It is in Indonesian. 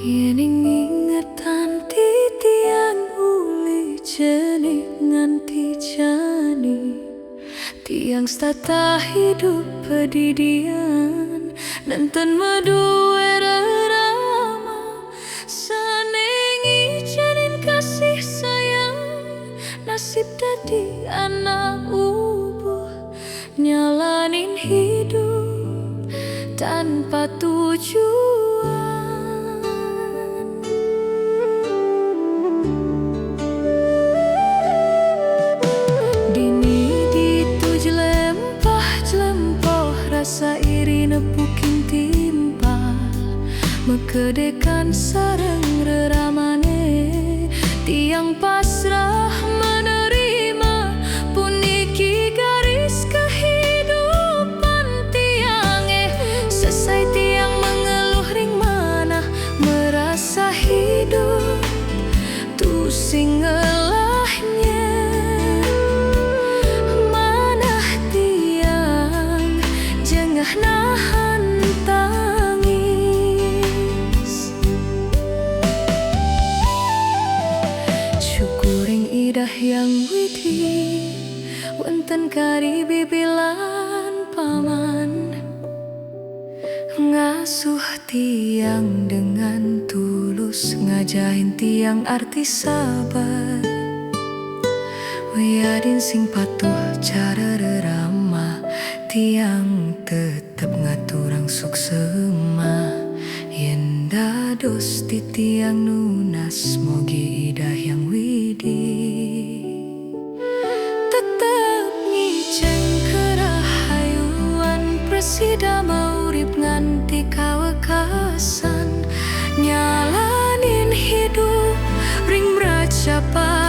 Yening ingatan titian uli jenih nganti jani tiang stata hidup pedidian nenten medue rerama sanengi janin kasih sayang nasib dadi anak ubuh nyalanin hidup tanpa tujuan. Rasa iri nepukin timpal mekedekan sareng reramane tiang pasrah menerima puniki garis kehidupan tiange selesai tiang mengeluh ring mana merasa hidup tu sing ngelahnya nahan tangis syukuring idah yang widi wenten kari bibilan paman ngasuh tiang dengan tulus ngajahin tiang arti sabar wiadin sing patuh cara rerama tiang tetep ngaturang suksema yen dados ti tiang nunas mogi idah yang widi tetep ngiceng kerahayuan presida maurip nganti kawekasan nyalanin hidup ring meracapai